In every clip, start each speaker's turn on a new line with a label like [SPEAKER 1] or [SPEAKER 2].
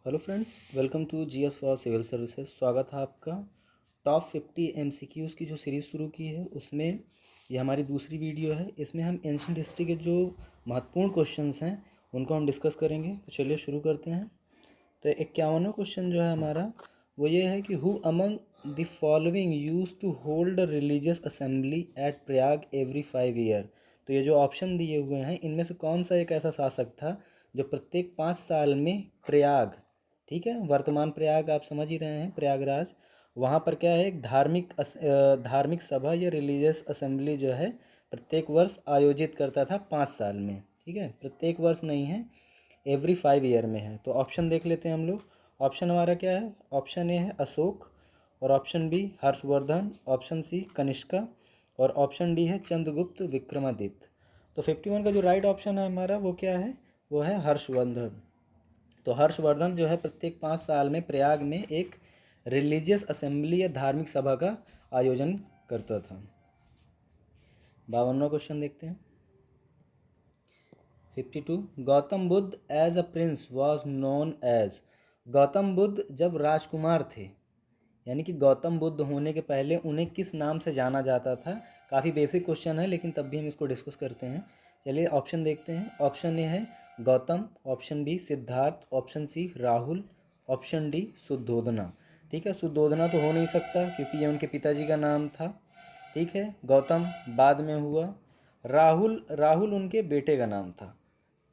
[SPEAKER 1] Hello friends, welcome to GS for civil services. स्वागत है आपका। टॉप 50 एमसीक्यूज़ की जो सीरीज़ शुरू की है उसमें ये हमारी दूसरी वीडियो है। इसमें हम एंशिएंट हिस्ट्री के जो महत्वपूर्ण क्वेश्चंस हैं उनको हम डिस्कस करेंगे। तो चलिए शुरू करते हैं। तो 51वां क्वेश्चन जो है हमारा वो ये है कि who among the following use to hold a religious assembly at Prayag every 5 year. तो ये जो ऑप्शन दिए हुए हैं इनमें से कौन सा एक ऐसा शासक था जो प्रत्येक 5 साल में प्रयाग, ठीक है, वर्तमान प्रयाग आप समझ ही रहे हैं, प्रयागराज, वहाँ पर क्या है, एक धार्मिक सभा या रिलीजियस असेंबली जो है प्रत्येक वर्ष आयोजित करता था 5 साल में। ठीक है, प्रत्येक वर्ष नहीं है, एवरी 5 ईयर में है। तो ऑप्शन देख लेते हैं हम लोग। ऑप्शन हमारा क्या है? ऑप्शन ए है अशोक, और option B Harshvardhan, option C Kanishka, और ऑप्शन डी है चंद्रगुप्त विक्रमादित्य। तो 51 का जो राइट ऑप्शन है हमारा वो क्या है? वो है हर्षवर्धन। तो हर्षवर्धन जो है प्रत्येक 5 साल में प्रयाग में एक रिलीजियस असेंबली या धार्मिक सभा का आयोजन करता था। 52वां क्वेश्चन देखते हैं। 52, Gautam Buddha as a prince was known as. Gautam Buddha जब राजकुमार थे, यानी कि गौतम बुद्ध होने के पहले उन्हें किस नाम से जाना जाता था? काफ़ी बेसिक क्वेश्चन है लेकिन तब भी हम इसको डिस्कस करते हैं। चलिए ऑप्शन देखते हैं। ऑप्शन ए है Gautam, option B Siddharth, option C Rahul, option D Shuddhodana. ठीक है, शुद्धोधना तो हो नहीं सकता क्योंकि ये उनके पिताजी का नाम था। ठीक है, गौतम बाद में हुआ। राहुल राहुल उनके बेटे का नाम था।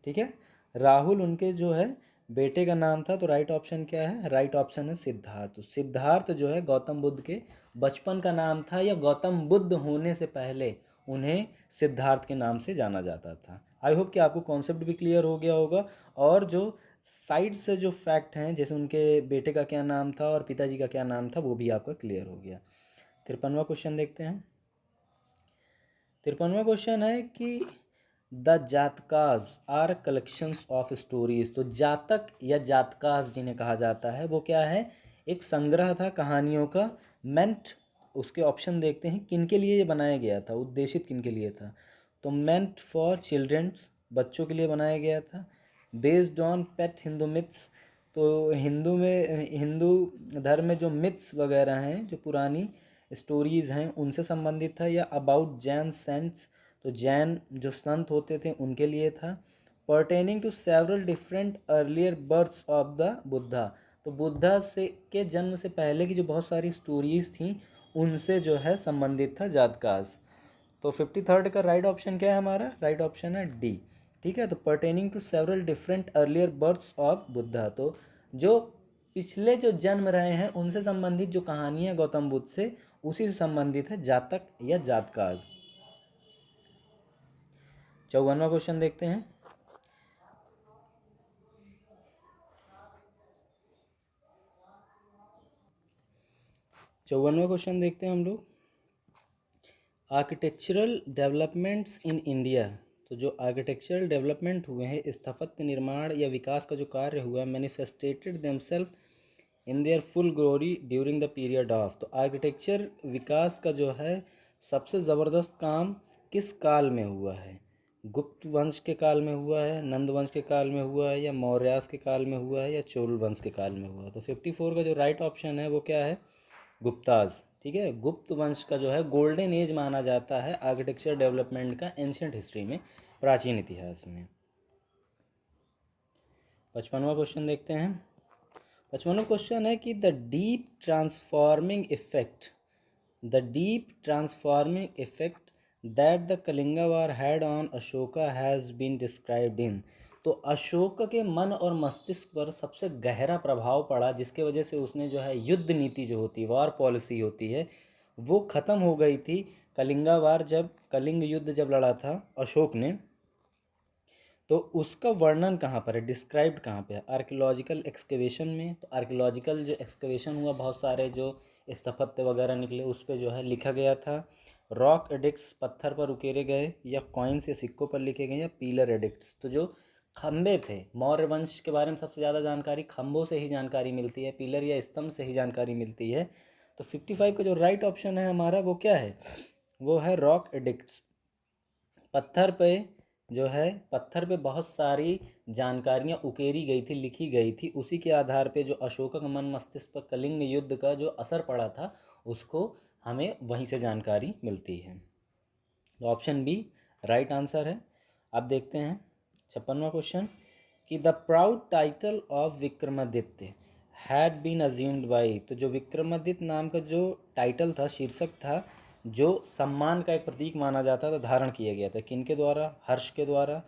[SPEAKER 1] ठीक है, राहुल उनके जो है बेटे का नाम था। तो राइट ऑप्शन क्या है? राइट ऑप्शन है सिद्धार्थ। तो सिद्धार्थ जो है गौतम बुद्ध के बचपन का नाम था, या गौतम बुद्ध होने से पहले उन्हें सिद्धार्थ के नाम से जाना जाता था। आई होप कि आपको कॉन्सेप्ट भी क्लियर हो गया होगा, और जो साइड से जो फैक्ट हैं जैसे उनके बेटे का क्या नाम था और पिताजी का क्या नाम था वो भी आपका क्लियर हो गया। 53वां क्वेश्चन देखते हैं। 53वां क्वेश्चन है कि the Jatakas are collections of stories. तो जातक या जातकाज जिन्हें कहा जाता है वो क्या है? एक संग्रह था कहानियों का। मेंट, उसके ऑप्शन देखते हैं किन के लिए ये बनाया गया था, उद्देशित किन के लिए था। तो मेंट फॉर चिल्ड्रंस, बच्चों के लिए बनाया गया था। Based on pet Hindu myths, तो हिंदू धर्म में जो मिथ्स वगैरह हैं, जो पुरानी स्टोरीज़ हैं उनसे संबंधित था। या अबाउट जैन सेंट्स, तो जैन जो संत होते थे उनके लिए था। Pertaining to several different earlier births of the Buddha, तो बुद्धा से के जन्म से पहले की जो बहुत सारी स्टोरीज थी उनसे जो है संबंधित था जातकाज। तो 53rd का राइट ऑप्शन क्या है हमारा? राइट ऑप्शन है डी। ठीक है, तो pertaining to several different earlier births of Buddha, तो जो पिछले जो जन्म रहे हैं उनसे संबंधित जो कहानियाँ गौतम बुद्ध से, उसी से संबंधित है जातक या जातकाज। 54वां क्वेश्चन देखते हैं। 54वां क्वेश्चन देखते हैं हम लोग। आर्किटेक्चरल डेवलपमेंट्स इन इंडिया, तो जो आर्किटेक्चरल डेवलपमेंट हुए हैं, स्थापत्य निर्माण या विकास का जो कार्य हुआ, manifested themselves in their full glory during the period of. तो आर्किटेक्चर विकास का जो है सबसे ज़बरदस्त काम किस काल में हुआ है? गुप्त वंश के काल में हुआ है, नंद वंश के काल में हुआ है, या मौर्यास के काल में हुआ है, या चोल वंश के काल में हुआ है? तो 54 का जो राइट ऑप्शन है वो क्या है? गुप्ताज। ठीक है, गुप्त वंश का जो है गोल्डन एज माना जाता है आर्किटेक्चर डेवलपमेंट का एंशियंट हिस्ट्री में, प्राचीन इतिहास में। 55वां क्वेश्चन देखते हैं। 55वां क्वेश्चन है कि the deep transforming effect that the Kalinga war had on Ashoka has been described in. तो अशोक के मन और मस्तिष्क पर सबसे गहरा प्रभाव पड़ा जिसके वजह से उसने जो है युद्ध नीति जो होती है, वार पॉलिसी होती है, वो ख़त्म हो गई थी। कलिंगा वार, जब कलिंग युद्ध जब लड़ा था अशोक ने, तो उसका वर्णन कहाँ पर है, डिस्क्राइब्ड कहाँ पे है? आर्कियोलॉजिकल एक्सकेवेशन में। तो आर्कियोलॉजिकल जो एक्सकेवेशन हुआ, बहुत सारे जो स्थापत्य वगैरह निकले, उस पर जो है लिखा गया था। रॉक एडिक्ट्स, पत्थर पर उकेरे गए, या कॉइन्स या सिक्कों पर लिखे गए, या पीलर एडिक्ट्स, तो जो खम्भे थे, मौर्य वंश के बारे में सबसे ज़्यादा जानकारी खम्भों से ही जानकारी मिलती है, पिलर या स्तंभ से ही जानकारी मिलती है। तो 55 का जो राइट ऑप्शन है हमारा वो क्या है? वो है रॉक एडिक्ट्स। पत्थर पे जो है पत्थर पे बहुत सारी जानकारियाँ उकेरी गई थी, लिखी गई थी, उसी के आधार पे जो अशोका का मन मस्तिष्क पर कलिंग युद्ध का जो असर पड़ा था उसको हमें वहीं से जानकारी मिलती है। तो ऑप्शन बी राइट आंसर है। अब देखते हैं 56वां क्वेश्चन कि the proud title of Vikramaditya had been assumed by, तो जो विक्रमादित्य नाम का जो टाइटल था, शीर्षक था, जो सम्मान का एक प्रतीक माना जाता था, धारण किया गया था, किनके द्वारा? हर्ष के द्वारा,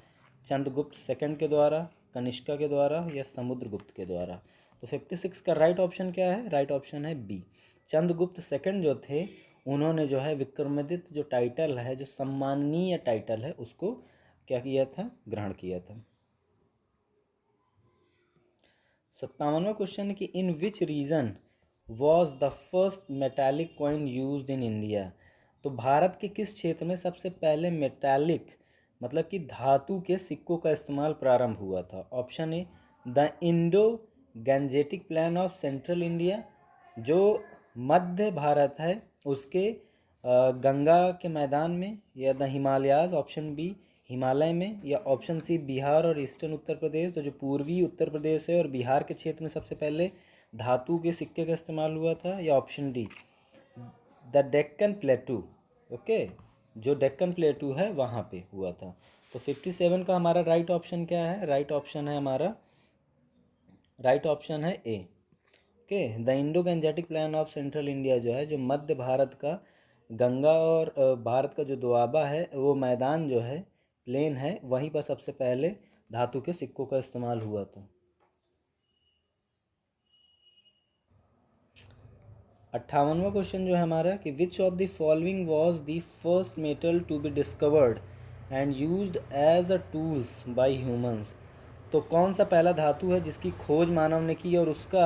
[SPEAKER 1] चंद्रगुप्त सेकंड के द्वारा, कनिष्का के द्वारा या समुद्रगुप्त के द्वारा। तो 56 का राइट ऑप्शन क्या है? राइट ऑप्शन है बी, चंद्रगुप्त सेकंड जो थे उन्होंने जो है विक्रमादित्य जो टाइटल है, जो सम्माननीय टाइटल है, उसको क्या किया था? ग्रहण किया था। 57वां क्वेश्चन है कि in which region was the first metallic coin used in India, तो भारत के किस क्षेत्र में सबसे पहले मेटालिक मतलब कि धातु के सिक्कों का इस्तेमाल प्रारंभ हुआ था? Option A the Indo Gangetic plain of central India, जो मध्य भारत है उसके गंगा के मैदान में, या the Himalayas option B Himalaya में, या ऑप्शन सी बिहार और ईस्टर्न उत्तर प्रदेश, तो जो पूर्वी उत्तर प्रदेश है और बिहार के क्षेत्र में सबसे पहले धातु के सिक्के का इस्तेमाल हुआ था, या option D the Deccan प्लेटू। Okay, जो डेक्कन प्लेटू है वहाँ पे हुआ था। तो 57 का हमारा राइट ऑप्शन क्या है? राइट ऑप्शन है हमारा, राइट ऑप्शन है A. Okay, the Indo Gangetic plain of central India जो है, जो मध्य भारत का गंगा और भारत का जो दोआबा है वो मैदान जो है, प्लेन है, वहीं पर सबसे पहले धातु के सिक्कों का इस्तेमाल हुआ था। 58वां क्वेश्चन जो है हमारा कि which of the following was the first metal to be discovered and used as a tools by humans, तो कौन सा पहला धातु है जिसकी खोज मानव ने की और उसका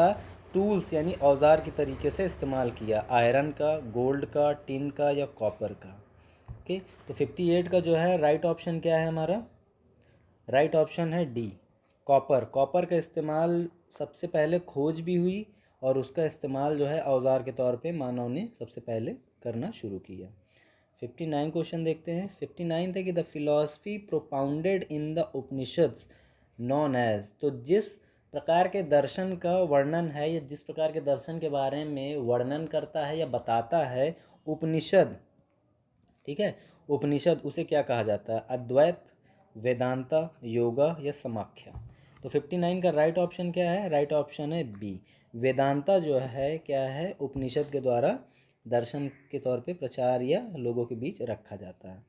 [SPEAKER 1] टूल्स यानी औजार के तरीके से इस्तेमाल किया? आयरन का, गोल्ड का, टिन का या कॉपर का? ओके, तो 58 का जो है राइट ऑप्शन क्या है हमारा? राइट ऑप्शन है डी, कॉपर। कॉपर का इस्तेमाल सबसे पहले खोज भी हुई और उसका इस्तेमाल जो है औजार के तौर पे मानव ने सबसे पहले करना शुरू किया। 59 क्वेश्चन देखते हैं। 59 है कि the philosophy propounded in the Upanishads known as, तो जिस प्रकार के दर्शन का वर्णन है या जिस प्रकार के दर्शन के बारे में वर्णन करता है या बताता है उपनिषद, ठीक है, उपनिषद, उसे क्या कहा जाता है? अद्वैत, वेदांता, योगा या समाख्या? तो 59 का राइट ऑप्शन क्या है? राइट ऑप्शन है बी, वेदांता जो है क्या है, उपनिषद के द्वारा दर्शन के तौर पे प्रचार या लोगों के बीच रखा जाता है।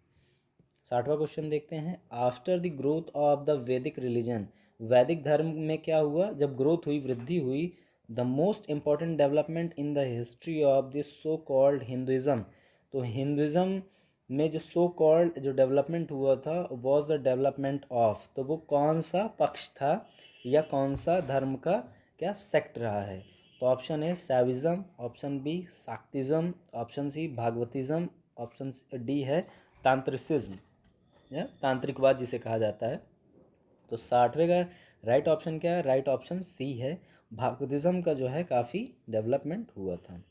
[SPEAKER 1] 60वां क्वेश्चन देखते हैं। After the growth of the वैदिक रिलीजन, वैदिक धर्म में क्या हुआ? जब ग्रोथ हुई, वृद्धि हुई, the most important development in the history of this so called Hinduism, तो हिंदुइज्म में जो सो कॉल्ड जो डेवलपमेंट हुआ था वॉज द डेवलपमेंट ऑफ, तो वो कौन सा पक्ष था या कौन सा धर्म का क्या सेक्ट रहा है? तो option A Saivism, option B Shaktism, option C Bhagavatism, option D है तांत्रिसिज्म या तांत्रिकवाद जिसे कहा जाता है। तो 60वें का राइट ऑप्शन क्या है? राइट ऑप्शन सी है, भागवतिज्म का जो है काफ़ी डेवलपमेंट हुआ था।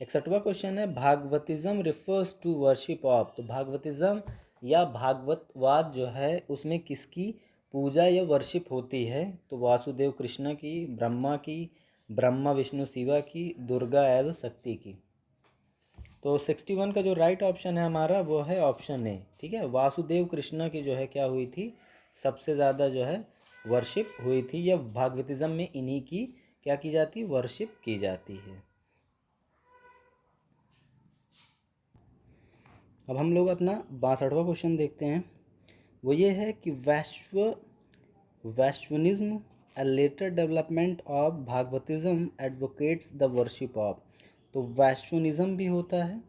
[SPEAKER 1] 61वां क्वेश्चन है भागवतिज्म रिफर्स टू वर्शिप ऑफ, तो भागवतिज्म या भागवतवाद जो है उसमें किसकी पूजा या वर्शिप होती है? तो वासुदेव कृष्ण की, ब्रह्मा की, ब्रह्मा विष्णु शिवा की, दुर्गा एज शक्ति की? तो 61 का जो राइट ऑप्शन है हमारा वो है ऑप्शन ए, ठीक है, वासुदेव कृष्ण की जो है क्या हुई थी? सबसे ज़्यादा जो है वर्शिप हुई थी, या भागवतिज्म में इन्हीं की क्या की जाती? वर्शिप की जाती है। अब हम लोग अपना 62वां क्वेश्चन देखते हैं। वो ये है कि वैश्वनिज्म a later development of भागवतिज्म advocates the worship of, तो वैश्वनिज्म भी होता है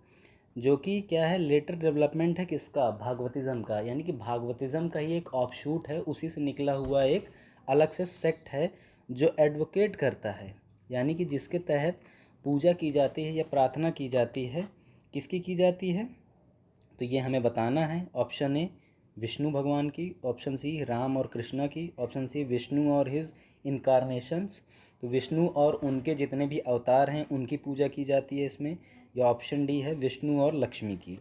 [SPEAKER 1] जो कि क्या है? लेटर डेवलपमेंट है किसका? भागवतिज्म का, यानी कि भागवतिज्म का ही एक ऑफशूट है, उसी से निकला हुआ एक अलग से सेक्ट है जो एडवोकेट करता है, यानी कि जिसके तहत पूजा की जाती है या प्रार्थना की जाती है। किसकी की जाती है? तो ये हमें बताना है। ऑप्शन ए विष्णु भगवान की, ऑप्शन सी राम और कृष्णा की, ऑप्शन सी विष्णु और हिज इनकारनेशंस, तो विष्णु और उनके जितने भी अवतार हैं उनकी पूजा की जाती है इसमें, या ऑप्शन डी है विष्णु और लक्ष्मी की।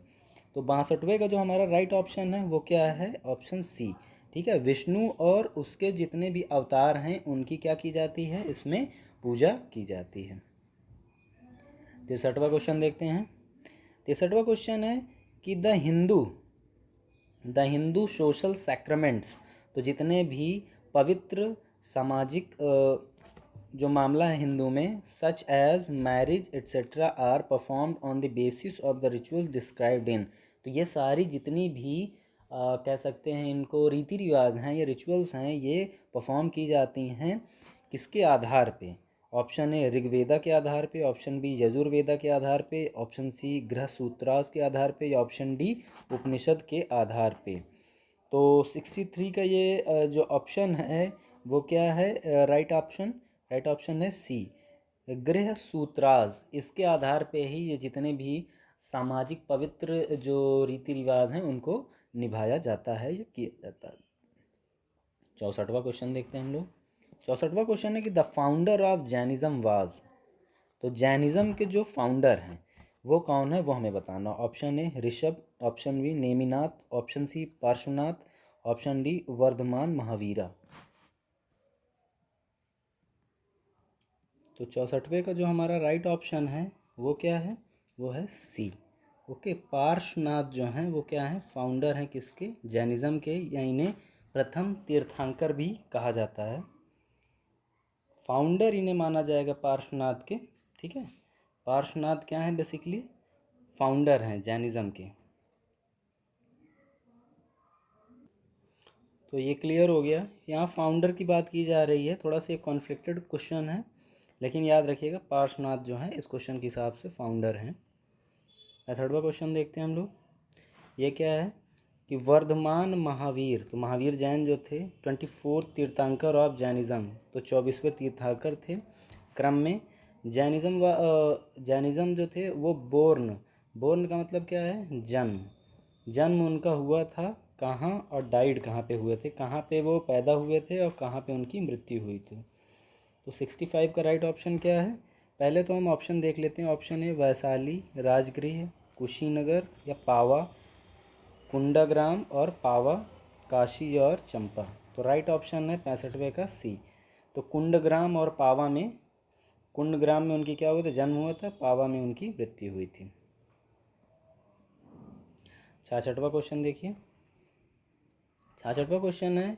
[SPEAKER 1] तो 62वें का जो हमारा राइट ऑप्शन है वो क्या है, ऑप्शन सी। ठीक है, विष्णु और उसके जितने भी अवतार हैं उनकी क्या की जाती है, इसमें पूजा की जाती है। 63वां क्वेश्चन देखते हैं। 63वां क्वेश्चन है कि द हिंदू सोशल सैक्रामेंट्स, तो जितने भी पवित्र सामाजिक जो मामला है हिंदू में, such as marriage etcetera are performed on the basis of the rituals described in, तो ये सारी जितनी भी कह सकते हैं इनको रीति रिवाज हैं, ये रिचुअल्स हैं, ये परफॉर्म की जाती हैं किसके आधार पे, ऑप्शन ए ऋग्वेदा के आधार पे, ऑप्शन बी यजुर्वेदा के आधार पे, ऑप्शन सी गृह सूत्रास के आधार पे, या ऑप्शन डी उपनिषद के आधार पे। तो 63 का ये जो ऑप्शन है वो क्या है, राइट ऑप्शन है सी, गृह सूत्रास। इसके आधार पे ही ये जितने भी सामाजिक पवित्र जो रीति रिवाज हैं उनको निभाया जाता है या किया जाता है। 64वां क्वेश्चन देखते हैं हम लोग। 64वां क्वेश्चन है कि the founder of Jainism was, तो जैनिज्म के जो फाउंडर हैं वो कौन है वो हमें बताना। Option A Rishabh, option B Neminath, option C Parshvanath, option D Vardhaman Mahavira. तो 64वें का जो हमारा राइट ऑप्शन है वो क्या है, वो है सी। ओके, पार्श्वनाथ जो हैं वो क्या हैं, फाउंडर हैं किसके, जैनिज्म के, या इन्हें प्रथम तीर्थंकर भी कहा जाता है। फाउंडर इन्हें माना जाएगा पार्श्वनाथ के। ठीक है, पार्श्वनाथ क्या हैं, बेसिकली फाउंडर हैं जैनिज्म के। तो ये क्लियर हो गया। यहाँ फाउंडर की बात की जा रही है, थोड़ा सा ये कॉन्फ्लिक्टेड क्वेश्चन है, लेकिन याद रखिएगा पार्श्वनाथ जो है इस क्वेश्चन के हिसाब से फाउंडर हैं। 63वां क्वेश्चन देखते हैं हम लोग। ये क्या है कि वर्धमान महावीर, तो महावीर जैन जो थे 24 तीर्थंकर ऑफ जैनिज्म, तो 24वें तीर्थंकर थे क्रम में। जैनिज्म जो थे वो बोर्न का मतलब क्या है, जन्म उनका हुआ था कहाँ, और डाइड कहाँ पे हुए थे, कहाँ पे वो पैदा हुए थे और कहाँ पे उनकी मृत्यु हुई थी। तो 65 का राइट ऑप्शन क्या है, पहले तो हम ऑप्शन देख लेते हैं। ऑप्शन ए वैशाली, राजगृह, कुशीनगर, या पावा, कुंडाग्राम और पावा, काशी और चंपा। तो राइट ऑप्शन है 65वें का सी। तो कुंडग्राम में उनकी क्या हुआ था, जन्म हुआ था, पावा में उनकी मृत्यु हुई थी। 66वां क्वेश्चन देखिए। 66वां क्वेश्चन है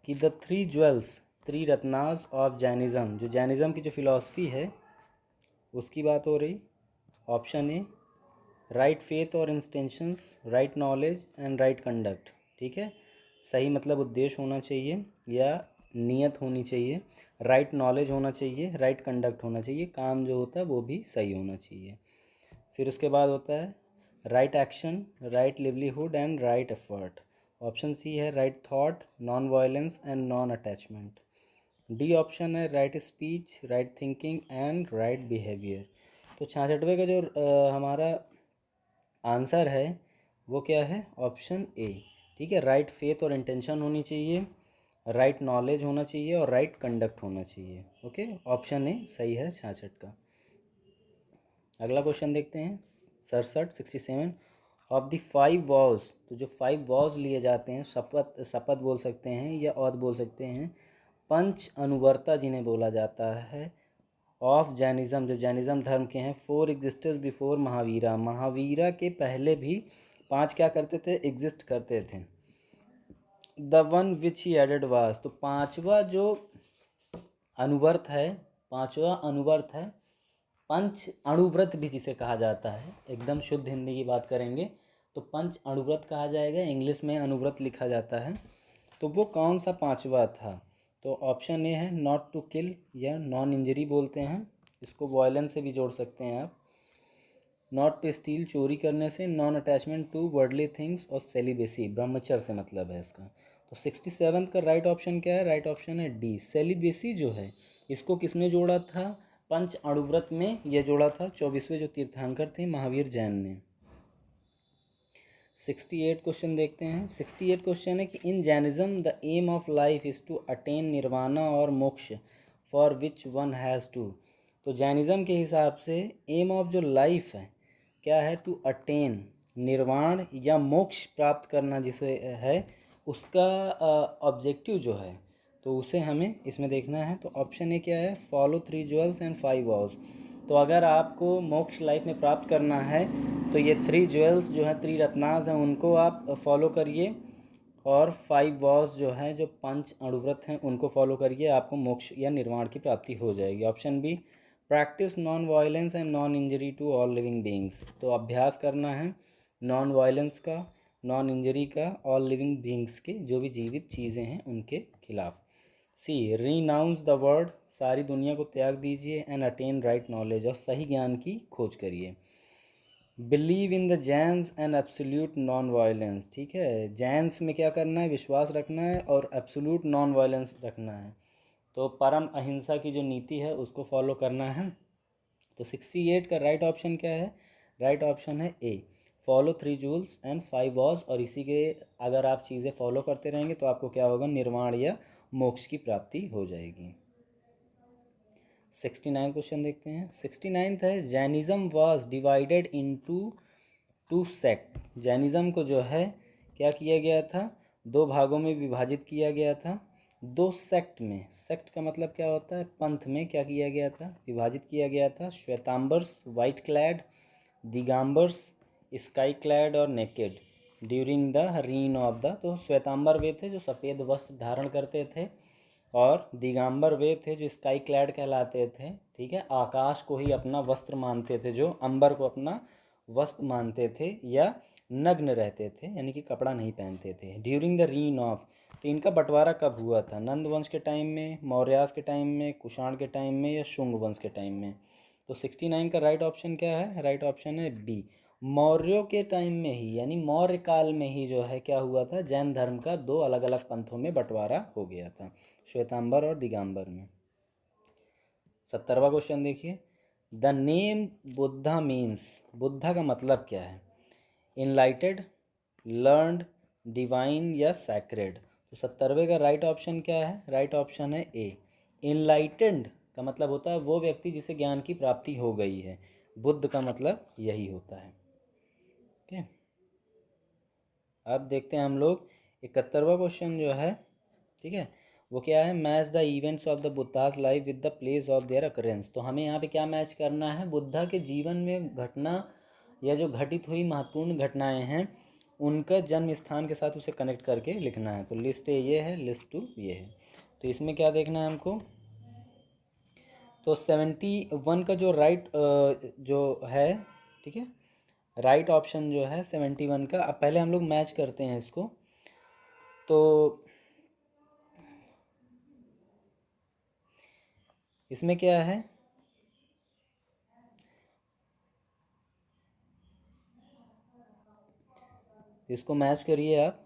[SPEAKER 1] कि the three jewels, three Ratnas of Jainism, जो जैनिज्म की जो फिलॉसफी है उसकी बात हो रही। ऑप्शन ए राइट फेथ और intentions, right knowledge and right conduct. ठीक है, सही मतलब उद्देश्य होना चाहिए या नियत होनी चाहिए, राइट नॉलेज होना चाहिए, राइट कंडक्ट होना चाहिए, काम जो होता है वो भी सही होना चाहिए। फिर उसके बाद होता है right action, right livelihood and right effort. Option C है right thought, non violence and non attachment. D option है right speech, right thinking and right behaviour. तो 66वें का जो हमारा आंसर है वो क्या है, ऑप्शन ए। ठीक है, राइट फेथ और इंटेंशन होनी चाहिए, राइट नॉलेज होना चाहिए और राइट कंडक्ट होना चाहिए। ओके, ऑप्शन ए सही है 66 का। अगला क्वेश्चन देखते हैं 67 ऑफ द 5 वॉज, तो जो 5 वॉज लिए जाते हैं, शपथ बोल सकते हैं या औद बोल सकते हैं, पंच अनुवर्ता जिन्हें बोला जाता है, ऑफ जैनिज्म, जो जैनिज्म धर्म के हैं, 4 एग्जिस्टेंस बिफोर महावीरा, महावीरा के पहले भी 5 क्या करते थे, एग्जिस्ट करते थे। The one which he added was, तो पांचवा जो अनुवर्त है, पंच अणुव्रत भी जिसे कहा जाता है, एकदम शुद्ध हिंदी की बात करेंगे तो पंच अणुव्रत कहा जाएगा, इंग्लिश में अनुव्रत लिखा जाता है। तो वो कौन सा पांचवा था, तो ऑप्शन ए है नॉट टू किल, या नॉन इंजरी बोलते हैं, इसको वॉयलेंस से भी जोड़ सकते हैं आप। नॉट टू स्टील, चोरी करने से। Non attachment to worldly things, और सेलिबेसी, ब्रह्मचर्य से मतलब है इसका। तो 67 का राइट ऑप्शन क्या है, राइट ऑप्शन है डी, सेलिबेसी जो है इसको किसने जोड़ा था, पंच अणुव्रत में यह जोड़ा था 24वें जो तीर्थंकर थे महावीर जैन ने। 68 क्वेश्चन देखते हैं। 68 क्वेश्चन है कि in Jainism the aim of life is to attain nirvana और moksha for which one has to, तो जैनिज्म के हिसाब से एम ऑफ जो लाइफ है क्या है, टू अटेन, निर्वाण या मोक्ष प्राप्त करना जिसे है उसका ऑब्जेक्टिव जो है तो उसे हमें इसमें देखना है। तो ऑप्शन ए क्या है, फॉलो 3 ज्वेल्स एंड 5 वॉज। तो अगर आपको मोक्ष लाइफ में प्राप्त करना है तो ये 3 ज्वेल्स जो हैं, 3 रत्नाज हैं, उनको आप फॉलो करिए, और 5 वॉज जो हैं, जो 5 अणुव्रत हैं, उनको फॉलो करिए, आपको मोक्ष या निर्वाण की प्राप्ति हो जाएगी। Option B, practice non violence and non injury to all living beings. तो अभ्यास करना है नॉन वायलेंस का, नॉन इंजरी का, ऑल लिविंग बींग्स के, जो भी जीवित चीज़ें हैं उनके खिलाफ। सी, रीनाउंस द वर्ल्ड, सारी दुनिया को त्याग दीजिए, एंड अटेन राइट नॉलेज, और सही ज्ञान की खोज करिए। Believe in the Jains and absolute non violence, ठीक है, जैन्स में क्या करना है, विश्वास रखना है, और एब्सोल्यूट नॉन वायलेंस रखना है। तो परम अहिंसा की जो नीति है उसको फॉलो करना है। तो 68 का राइट ऑप्शन क्या है, राइट ऑप्शन है ए, फॉलो 3 जूल्स एंड 5 वॉज। और इसी के अगर आप चीज़ें फॉलो करते रहेंगे तो आपको क्या होगा, निर्वाण या मोक्ष की प्राप्ति हो जाएगी। 69 क्वेश्चन देखते हैं। 69 है, Jainism was divided into 2 sect. Jainism को जो है क्या किया गया था, 2 भागों में विभाजित किया गया था। 2 सेक्ट में, सेक्ट का मतलब क्या होता है, पंथ में क्या किया गया था, विभाजित किया गया था। Shvetambaras white clad, Digambaras sky clad और naked during the reign of the. तो श्वेतांबर वे थे जो सफ़ेद वस्त्र धारण करते थे, और दिगंबर वे थे जो स्काई क्लैड कहलाते थे, ठीक है, आकाश को ही अपना वस्त्र मानते थे, जो अंबर को अपना वस्त्र मानते थे, या नग्न रहते थे यानी कि कपड़ा नहीं पहनते थे। ड्यूरिंग द रीन ऑफ, तो इनका बंटवारा कब हुआ था, नंद वंश के टाइम में, मौर्यास के टाइम में, कुषाण के टाइम में, या शुंग वंश के टाइम में। तो 69 का राइट ऑप्शन क्या है, राइट ऑप्शन है बी, मौर्यों के टाइम में ही, यानी मौर्य काल में ही जो है क्या हुआ था, जैन धर्म का 2 अलग अलग पंथों में बंटवारा हो गया था, श्वेतांबर और दिगंबर में। 70वां क्वेश्चन देखिए, the name Buddha means, Buddha का मतलब क्या है, इनलाइटेड, लर्नड, डिवाइन या सैक्रेड। तो 70वें का राइट ऑप्शन क्या है, राइट ऑप्शन है ए, इनलाइटेंड का मतलब होता है वो व्यक्ति जिसे ज्ञान की प्राप्ति हो गई है, बुद्ध का मतलब यही होता है। ओके, अब देखते हैं हम लोग 71वां क्वेश्चन जो है, ठीक है, वो क्या है, match the events of the Buddhas life with the place of their occurrence. तो हमें यहाँ पे क्या मैच करना है, बुद्धा के जीवन में घटना या जो घटित हुई महत्वपूर्ण घटनाएं हैं उनका जन्म स्थान के साथ उसे कनेक्ट करके लिखना है। तो लिस्ट ए ये है, लिस्ट 2 ये है। तो इसमें क्या देखना है हमको, तो 71 का जो राइट जो है, ठीक है, राइट ऑप्शन जो है 71 का, अब पहले हम लोग मैच करते हैं इसको। तो इसमें क्या है, इसको मैच करिए आप।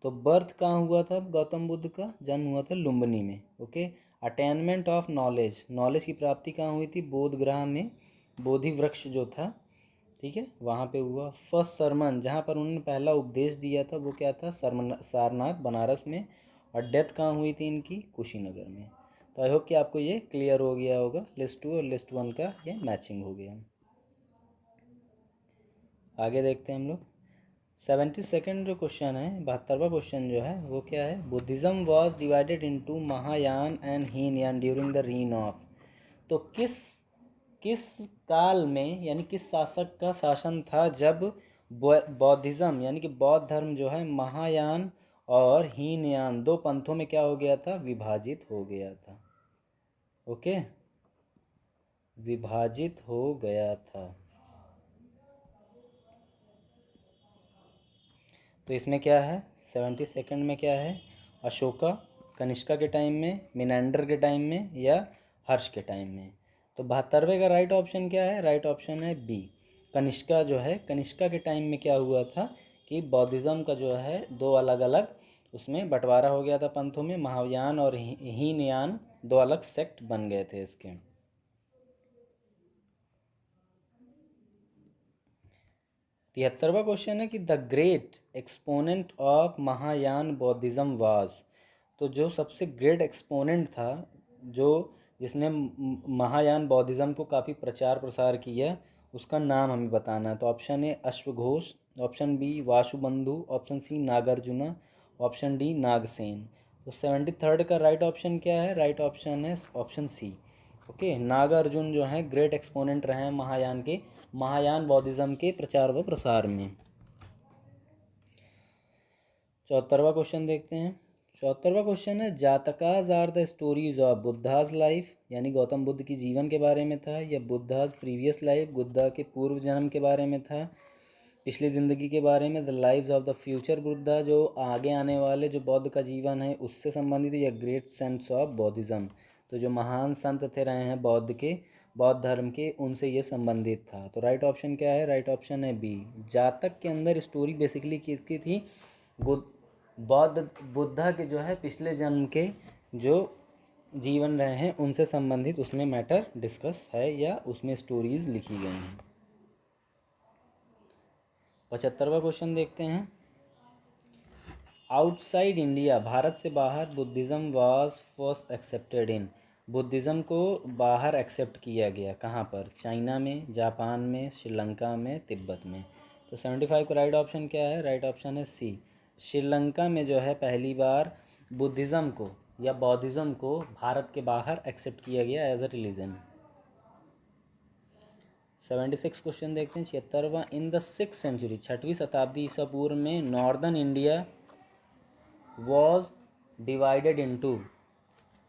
[SPEAKER 1] तो बर्थ कहाँ हुआ था, गौतम बुद्ध का जन्म हुआ था लुम्बिनी में। Okay, attainment of knowledge, knowledge की प्राप्ति कहाँ हुई थी, बोध गया में, बोधि वृक्ष जो था, ठीक है, वहाँ पे हुआ। फर्स्ट सरमन जहाँ पर उन्होंने पहला उपदेश दिया था वो क्या था, सारनाथ बनारस में। और डेथ कहाँ हुई थी इनकी, कुशीनगर में। तो आई होप कि आपको ये क्लियर हो गया होगा, लिस्ट 2 और लिस्ट 1 का ये मैचिंग हो गया। आगे देखते हैं हम लोग। 72nd जो क्वेश्चन है, 72वां क्वेश्चन जो है वो क्या है, Buddhism was divided into Mahayana and Hinayana during the reign of. तो किस किस काल में, यानी किस शासक का शासन था जब बौद्धिज़्म यानी कि बौद्ध धर्म जो है महायान और हीनयान 2 पंथों में क्या हो गया था, विभाजित हो गया था। ओके, विभाजित हो गया था। तो इसमें क्या है, 72nd में क्या है, अशोका, कनिष्का के टाइम में, मिनेंडर के टाइम में, या हर्ष के टाइम में। तो 72वें का राइट ऑप्शन क्या है, राइट ऑप्शन है बी, कनिष्का जो है, कनिष्का के टाइम में क्या हुआ था कि बौद्धिज़्म का जो है 2 अलग अलग उसमें बंटवारा हो गया था पंथों में, महायान और हीनयान 2 अलग सेक्ट बन गए थे इसके। 73वां क्वेश्चन है कि the great exponent of Mahayana Buddhism was. तो जो सबसे ग्रेट एक्सपोनेंट था, जो जिसने महायान बौद्धिज़्म को काफ़ी प्रचार प्रसार किया, उसका नाम हमें बताना है। तो ऑप्शन ए अश्वघोष, option B Vasubandhu, option C Nagarjuna, option D Nagasena. तो 73rd का राइट ऑप्शन क्या है? राइट ऑप्शन है ऑप्शन सी। ओके, नागार्जुन जो हैं ग्रेट एक्सपोनेंट रहे हैं महायान बौद्धिज्म के प्रचार व प्रसार में। 74वां क्वेश्चन देखते हैं। 74वां क्वेश्चन है, Jatakas are the stories of Buddha's life, यानी गौतम बुद्ध की जीवन के बारे में था, या बुद्धाज प्रीवियस लाइफ, बुद्धा के पूर्व जन्म के बारे में था, पिछली ज़िंदगी के बारे में, the lives of the future Buddha, जो आगे आने वाले जो बौद्ध का जीवन है उससे संबंधित, या ग्रेट सेंट्स ऑफ बौद्धिज्म, तो जो महान संत थे रहे हैं बौद्ध धर्म के, उनसे ये संबंधित था। तो राइट ऑप्शन क्या है? राइट ऑप्शन है बी। जातक के अंदर स्टोरी बेसिकली किसकी थी? बुद्धा के जो है पिछले जन्म के जो जीवन रहे हैं उनसे संबंधित उसमें मैटर डिस्कस है, या उसमें स्टोरीज लिखी गई हैं। 75वां क्वेश्चन देखते हैं। आउटसाइड इंडिया, भारत से बाहर, Buddhism was first accepted in, Buddhism को बाहर एक्सेप्ट किया गया कहाँ पर? चाइना में, जापान में, श्रीलंका में, तिब्बत में। तो 75 का राइट ऑप्शन क्या है? राइट ऑप्शन है सी। श्रीलंका में जो है पहली बार बुद्धिज़्म को या बौद्धिज़्म को भारत के बाहर एक्सेप्ट किया गया एज अ रिलीजन। 76 क्वेश्चन देखते हैं। 76वां, इन द 6th सेंचुरी, 6वीं शताब्दी ईसा पूर्व में, northern India was divided into,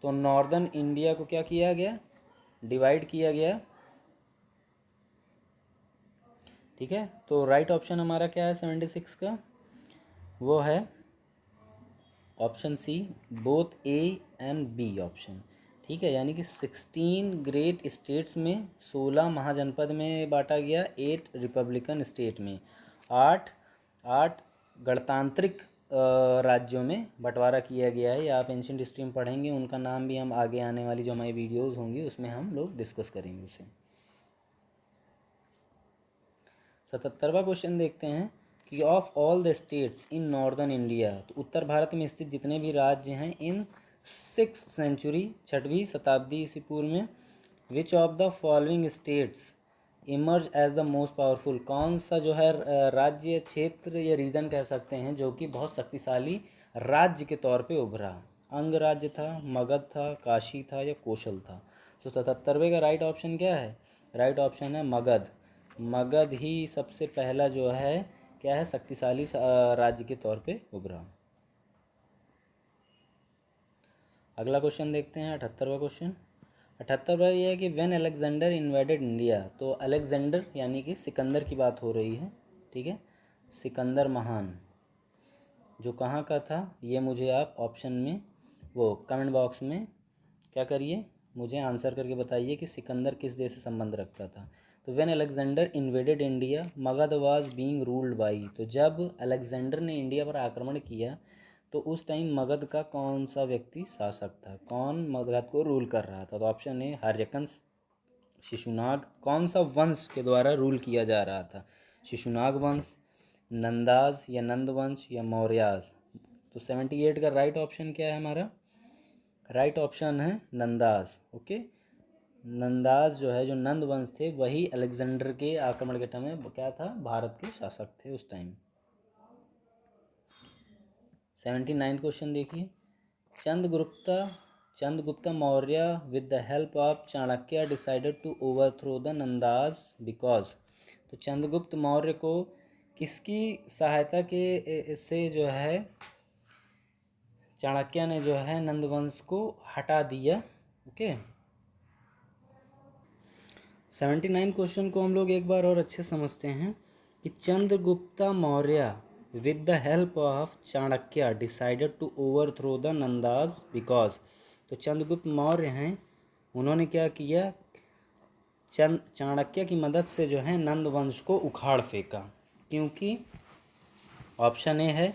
[SPEAKER 1] तो नॉर्दर्न इंडिया को क्या किया गया? डिवाइड किया गया। ठीक है, तो राइट ऑप्शन हमारा क्या है 76 का? वो है option C, both A and B option. ठीक है, यानी कि 16 ग्रेट स्टेट्स में 16 महाजनपद में बांटा गया, 8 रिपब्लिकन स्टेट में, 8 गणतांत्रिक राज्यों में बंटवारा किया गया है। या आप एंशिएंट हिस्ट्री में पढ़ेंगे, उनका नाम भी हम आगे आने वाली जो हमारी वीडियोज़ होंगी उसमें हम लोग डिस्कस करेंगे उसे। 77वां क्वेश्चन देखते हैं कि of all the states in northern India, तो उत्तर भारत में स्थित जितने भी राज्य हैं इन 6th सेंचुरी, 6वीं शताब्दी ईसा पूर्व में, which of the following states emerge as the most powerful, कौन सा जो है राज्य, क्षेत्र या रीजन कह सकते हैं जो कि बहुत शक्तिशाली राज्य के तौर पे उभरा? अंग राज्य था, मगध था, काशी था, या कौशल था? तो 77वें का राइट ऑप्शन क्या है? राइट ऑप्शन है मगध। मगध ही सबसे पहला जो है क्या है, शक्तिशाली राज्य के तौर पे उभरा। अगला क्वेश्चन देखते हैं 78वां क्वेश्चन। 78वां ये है कि व्हेन अलेक्जेंडर इन्वेडेड इंडिया, तो अलेक्जेंडर यानी कि सिकंदर की बात हो रही है। ठीक है, सिकंदर महान जो कहाँ का था, ये मुझे आप ऑप्शन में वो कमेंट बॉक्स में क्या करिए, मुझे आंसर करके बताइए कि सिकंदर किस देश से संबंध रखता था। तो when Alexander invaded India Magadh was being ruled by, तो जब अलेक्जेंडर ने इंडिया पर आक्रमण किया तो उस टाइम मगध का कौन सा व्यक्ति शासक था, कौन मगध को रूल कर रहा था? तो ऑप्शन ए हर्यकंस, शिशुनाग, कौन सा वंश के द्वारा रूल किया जा रहा था? शिशुनाग वंश, नंदाज या नंद वंश, या मौर्याज? तो 78 का राइट ऑप्शन क्या है हमारा? राइट ऑप्शन है नंदाज। ओके, नंदाज जो है, जो नंद वंश थे, वही अलेक्जेंडर के आक्रमण के टाइम में क्या था, भारत के शासक थे उस टाइम। 79 क्वेश्चन देखिए। Chandragupta Maurya with the help of Chanakya decided to overthrow the Nandas because, तो चंद्रगुप्त मौर्य को किसकी सहायता के से जो है चाणक्य ने जो है नंदवंश को हटा दिया। ओके, 79 क्वेश्चन को हम लोग एक बार और अच्छे समझते हैं कि Chandragupta Maurya with the help of Chanakya decided to overthrow the Nandas because, तो चंद्रगुप्त मौर्य हैं, उन्होंने क्या किया, चाणक्य की मदद से जो है नंद वंश को उखाड़ फेंका। क्योंकि ऑप्शन ए है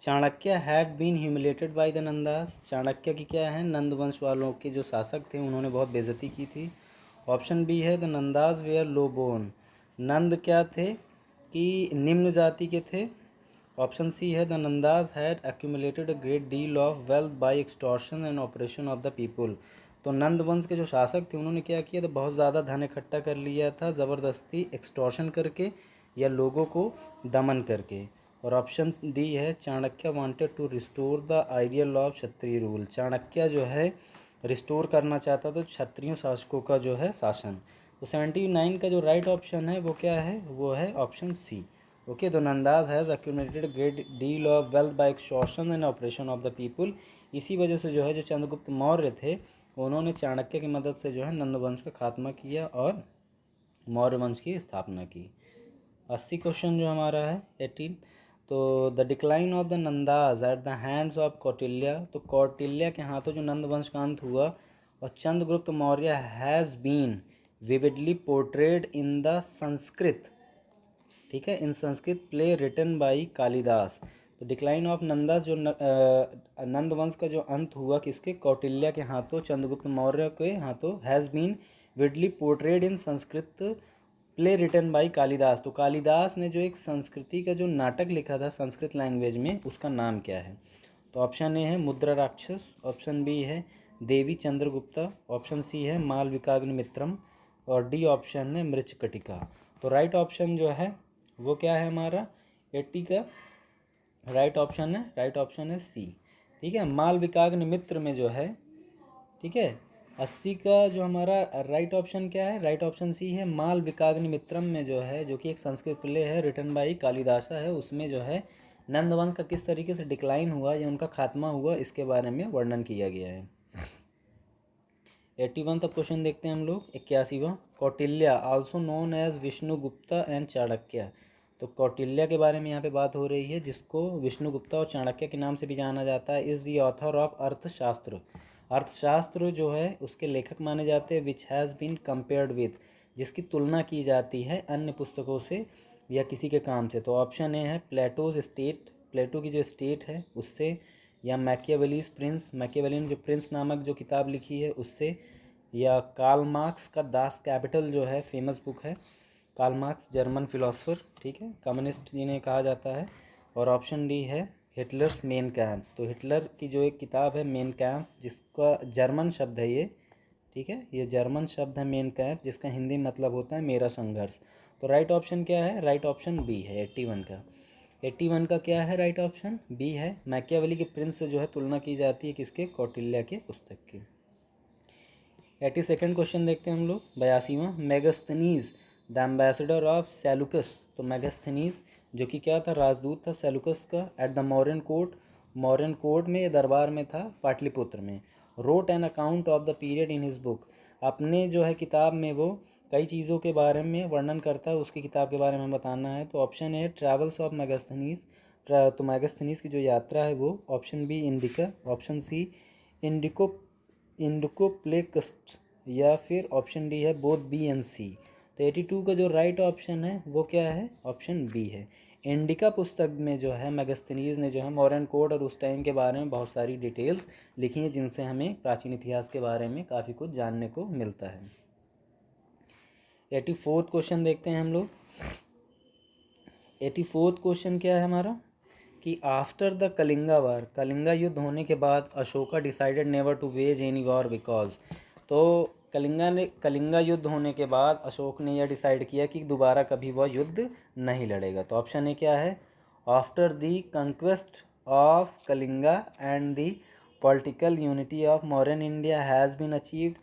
[SPEAKER 1] Chanakya had been humiliated by the Nandas, Chanakya की क्या है, नंद वंश वालों के जो शासक थे उन्होंने बहुत बेइज्जती की थी। ऑप्शन बी है the Nanda's where low born, नंद क्या थे कि निम्न जाति के थे। ऑप्शन सी है the Nandas had accumulated a great deal of wealth by extortion and operation of the people, तो नंद वंश के जो शासक थे उन्होंने क्या किया, तो बहुत ज़्यादा धन इकट्ठा कर लिया था ज़बरदस्ती एक्सटॉर्शन करके या लोगों को दमन करके। और ऑप्शन डी है Chanakya wanted to restore the ideal of Kshatriya rule. Chanakya जो है रिस्टोर करना चाहता था क्षत्रिय शासकों का जो है शासन। तो 79 का जो राइट ऑप्शन है वो क्या है, वो है ऑप्शन सी। ओके, तो Nandas has accumulated great deal of wealth by extortion and operation of the people. इसी वजह से जो है जो चंद्रगुप्त मौर्य थे उन्होंने चाणक्य की मदद से जो है नंद वंश का खात्मा किया और मौर्य वंश की स्थापना की। 80 क्वेश्चन जो हमारा है 18, तो the decline of the Nandas at the hands of Kautilya. तो कौटिल्य के हाथों जो नंद वंश का अंत हुआ और Chandragupta Maurya has been vividly portrayed in the Sanskrit, ठीक है, in Sanskrit play written by Kalidasa. तो डिक्लाइन ऑफ नंदा जो नंद वंश का जो अंत हुआ किसके, कौटिल्य के हाथों, चंद्रगुप्त मौर्य के हाथों, has been widely portrayed in Sanskrit play written by Kalidasa. तो कालिदास ने जो एक संस्कृति का जो नाटक लिखा था संस्कृत लैंग्वेज में उसका नाम क्या है। तो ऑप्शन ए है मुद्रा राक्षस, ऑप्शन बी है देवी चंद्रगुप्ता, ऑप्शन सी है मालविकाग्निमित्रम और डी ऑप्शन है मृच्छकटिका। तो राइट ऑप्शन जो है वो क्या है हमारा 80 का राइट ऑप्शन है सी, ठीक है, मालविकाग्निमित्र में जो है, ठीक है। 80 का जो हमारा राइट ऑप्शन क्या है, राइट ऑप्शन सी है मालविकाग्निमित्रम में जो है, जो कि एक संस्कृत प्ले है रिटन बाई कालिदासा है, उसमें जो है नंदवंश का किस तरीके से डिक्लाइन हुआ या उनका खात्मा हुआ इसके बारे में वर्णन किया गया है। 81 तक क्वेश्चन देखते हैं हम लोग। 81वां, Kautilya also known as Vishnugupta and Chanakya. तो कौटिल्य के बारे में यहाँ पे बात हो रही है जिसको विष्णुगुप्ता और चाणक्य के नाम से भी जाना जाता है। इज़ दी ऑथर ऑफ अर्थशास्त्र। अर्थशास्त्र जो है उसके लेखक माने जाते हैं। Which has been compared with, जिसकी तुलना की जाती है अन्य पुस्तकों से या किसी के काम से। तो ऑप्शन ए है प्लेटोज स्टेट, प्लेटो की जो स्टेट है उससे, या मैकियावेलीज प्रिंस, मैकियावेली ने जो प्रिंस नामक जो किताब लिखी है उससे, या कार्ल मार्क्स का दास कैपिटल जो है फेमस बुक है। कार्ल मार्क्स जर्मन फिलोसफर, ठीक है, कम्युनिस्ट जिन्हें कहा जाता है। और ऑप्शन डी है हिटलर्स मेन कैम्प। तो हिटलर की जो एक किताब है मेन कैम्प, जिसका जर्मन शब्द है ये, ठीक है, ये जर्मन शब्द है मेन कैम्प, जिसका हिंदी मतलब होता है मेरा संघर्ष। तो राइट ऑप्शन क्या है, राइट ऑप्शन बी है 81 का। 81 का क्या है राइट ऑप्शन, बी है। मैकियावेली के प्रिंस से जो है तुलना की जाती है किसके, कौटिल्य के पुस्तक की। 82nd क्वेश्चन देखते हैं हम लोग। 82वां, Megasthenes the ambassador of Seleucus. तो मेगास्थनीज जो कि क्या था, राजदूत था सेलुकस का, at the Mauryan court, Mauryan court में या दरबार में था पाटलिपुत्र में। Wrote an account of the period in his book. अपने जो है किताब में वो कई चीज़ों के बारे में वर्णन करता है, उसकी किताब के बारे में बताना है। तो option A travels of Megasthenes, तो मेगास्थनीज की जो यात्रा है वो। Option B Indica, option C Indicopleustes, या फिर ऑप्शन डी है बोथ बी एंड सी। तो 82 का जो राइट ऑप्शन है वो क्या है, ऑप्शन बी है। इंडिका पुस्तक में जो है मेगास्थनीज ने जो है मौर्यन कोड और उस टाइम के बारे में बहुत सारी डिटेल्स लिखी हैं, जिनसे हमें प्राचीन इतिहास के बारे में काफ़ी कुछ जानने को मिलता है। 84th क्वेश्चन देखते हैं हम लोग। 84th क्वेश्चन क्या है हमारा कि after the Kalinga war, Kalinga युद्ध होने के बाद Ashoka decided never to wage any war because. तो कलिंगा युद्ध होने के बाद अशोक ने यह डिसाइड किया कि दोबारा कभी वह युद्ध नहीं लड़ेगा। तो ऑप्शन ए क्या है, after the conquest of Kalinga and the political unity of modern India has been achieved.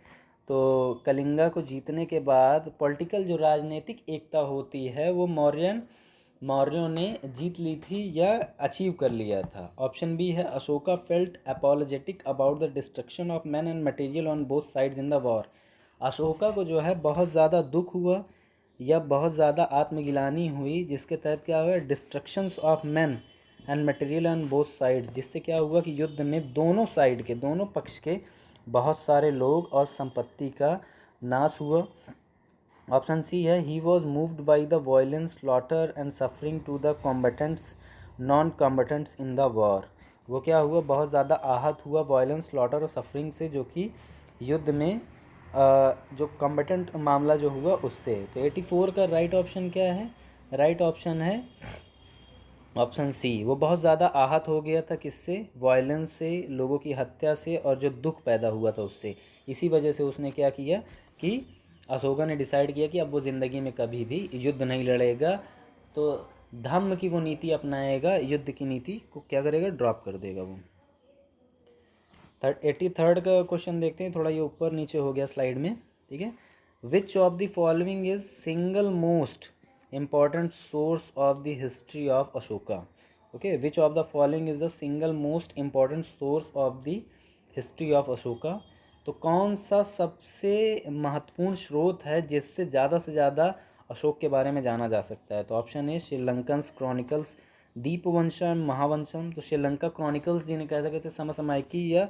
[SPEAKER 1] तो कलिंगा को जीतने के बाद पॉलिटिकल जो राजनीतिक एकता होती है वो मौर्यों ने जीत ली थी या अचीव कर लिया था। ऑप्शन बी है Ashoka felt apologetic about the destruction of man and material on both sides in the war. Ashoka को जो है बहुत ज़्यादा दुख हुआ या बहुत ज़्यादा आत्मगिलानी हुई, जिसके तहत क्या हुआ, destructions of man and material on both sides, जिससे क्या हुआ कि युद्ध में दोनों साइड के, दोनों पक्ष के बहुत सारे लोग और संपत्ति का नाश हुआ। ऑप्शन सी है he was moved by the violence slaughter and suffering to the combatants non combatants in the war. वो क्या हुआ, बहुत ज़्यादा आहत हुआ वायलेंस स्लॉटर और सफरिंग से, जो कि युद्ध में जो कॉम्बेटेंट मामला जो हुआ उससे। तो 84 का राइट ऑप्शन क्या है, राइट ऑप्शन है ऑप्शन सी। वो बहुत ज़्यादा आहत हो गया था किससे, वायलेंस से, लोगों की हत्या से और जो दुख पैदा हुआ था उससे। इसी वजह से उसने क्या किया कि अशोका ने डिसाइड किया कि अब वो ज़िंदगी में कभी भी युद्ध नहीं लड़ेगा तो धम्म की वो नीति अपनाएगा, युद्ध की नीति को क्या करेगा, ड्रॉप कर देगा वो। 83rd का क्वेश्चन देखते हैं, थोड़ा ये ऊपर नीचे हो गया स्लाइड में, ठीक है। विच of the following is single most important source of the history of Ashoka. Okay, which of the following is the single most important source of the history of Ashoka. तो कौन सा सबसे महत्वपूर्ण स्रोत है जिससे ज़्यादा अशोक के बारे में जाना जा सकता है। तो ऑप्शन ए श्रीलंकन क्रॉनिकल्स, दीपवंशम, महावंशम। तो श्रीलंका क्रॉनिकल्स जिन्हें कह सकते हैं समसामयिकी या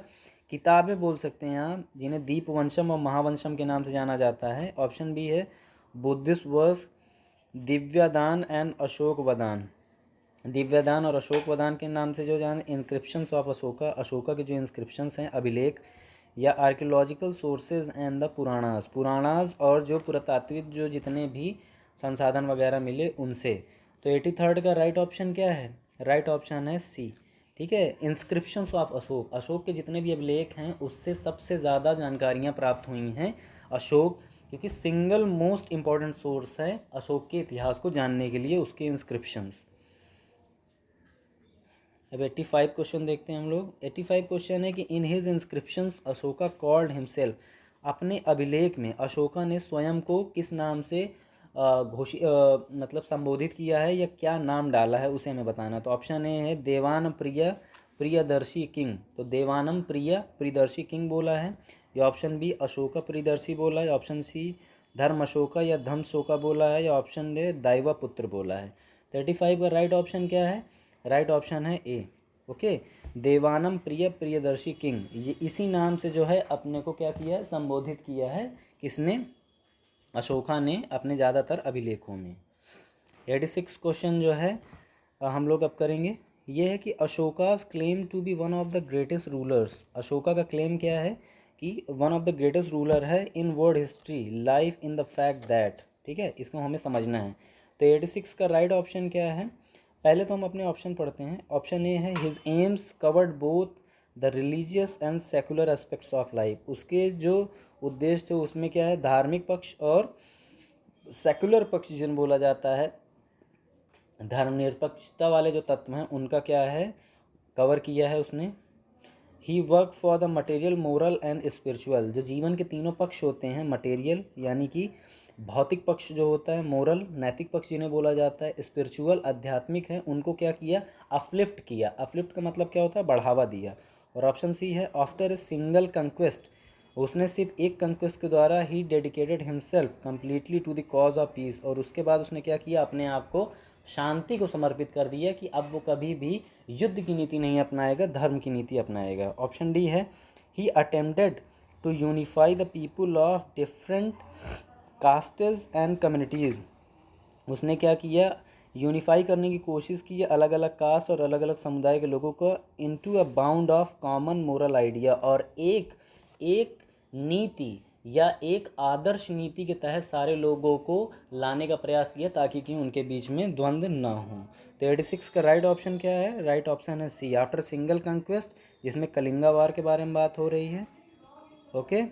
[SPEAKER 1] किताबें बोल सकते हैं आप, जिन्हें दीपवंशम और महावंशम के नाम से जाना जाता है। ऑप्शन बी है बुद्धिस्ट वर्क, दिव्यादान एंड अशोक वदान। दिव्यादान और अशोक वदान के नाम से जो जान इंस्क्रिप्शंस ऑफ अशोका, अशोका के जो इंस्क्रिप्शंस हैं, अभिलेख या archaeological sources and the Puranas, Puranas और जो पुरातात्विक जो जितने भी संसाधन वगैरह मिले उनसे। तो 83rd का राइट ऑप्शन क्या है, राइट ऑप्शन है सी, ठीक है। इंस्क्रिप्शंस ऑफ अशोक, अशोक के जितने भी अभिलेख हैं उससे सबसे ज़्यादा जानकारियाँ प्राप्त हुई हैं अशोक, क्योंकि सिंगल मोस्ट इम्पॉर्टेंट सोर्स है अशोक के इतिहास को जानने के लिए उसके इंस्क्रिप्शंस। अब 85 क्वेश्चन देखते हैं हम लोग। 85 क्वेश्चन है कि in his inscriptions Ashoka called himself, अपने अभिलेख में अशोका ने स्वयं को किस नाम से मतलब संबोधित किया है या क्या नाम डाला है उसे हमें बताना। तो ऑप्शन ए है देवान प्रिय प्रियदर्शी किंग। तो देवानम प्रिय प्रियदर्शी किंग बोला है, या ऑप्शन बी अशोका प्रियदर्शी बोला है, ऑप्शन सी धर्म अशोका या धम शोका बोला है, या ऑप्शन डे दैवा पुत्र बोला है। 35 का राइट ऑप्शन क्या है, राइट ऑप्शन है ए, ओके, देवानम प्रिय प्रियदर्शी किंग। ये इसी नाम से जो है अपने को क्या किया है, संबोधित किया है, किसने, अशोका ने अपने ज़्यादातर अभिलेखों में। 86 क्वेश्चन जो है हम लोग अब करेंगे, ये है कि Ashoka's claim to be one of the greatest rulers. Ashoka का क्लेम क्या है कि one of the greatest ruler है in world history, lies in the fact that, ठीक है, इसको हमें समझना है। तो 86 का राइट ऑप्शन क्या है, पहले तो हम अपने ऑप्शन पढ़ते हैं। ऑप्शन ए है his AIIMS covered both the religious and secular aspects of life. उसके जो उद्देश्य थे उसमें क्या है, धार्मिक पक्ष और सेकुलर पक्ष जिन बोला जाता है, धर्मनिरपेक्षता वाले जो तत्व हैं उनका क्या है, कवर किया है उसने। He work for the material, moral and spiritual. जो जीवन के तीनों पक्ष होते हैं, मटेरियल यानी कि भौतिक पक्ष जो होता है, मोरल नैतिक पक्ष जिन्हें बोला जाता है, स्पिरिचुअल आध्यात्मिक है, उनको क्या किया, अपलिफ्ट किया। अपलिफ्ट का मतलब क्या होता है, बढ़ावा दिया। और ऑप्शन सी है आफ्टर ए सिंगल कंक्वेस्ट, उसने सिर्फ एक कंक्वेस्ट के द्वारा he dedicated himself completely to the cause of peace, और उसके बाद उसने क्या किया, अपने आप को शांति को समर्पित कर दिया कि अब वो कभी भी युद्ध की नीति नहीं अपनाएगा, धर्म की नीति अपनाएगा। ऑप्शन डी है he attempted to unify the people of different castes and communities. उसने क्या किया, यूनिफाई करने की कोशिश की है अलग अलग कास्ट और अलग अलग समुदाय के लोगों को into a bound of common moral idea, और एक नीति या एक आदर्श नीति के तहत सारे लोगों को लाने का प्रयास किया ताकि कि उनके बीच में द्वंद्व ना हो। तो 86 का राइट ऑप्शन क्या है, राइट ऑप्शन है सी, आफ्टर सिंगल कंक्वेस्ट, जिसमें कलिंगा वार के बारे में बात हो रही है, ओके,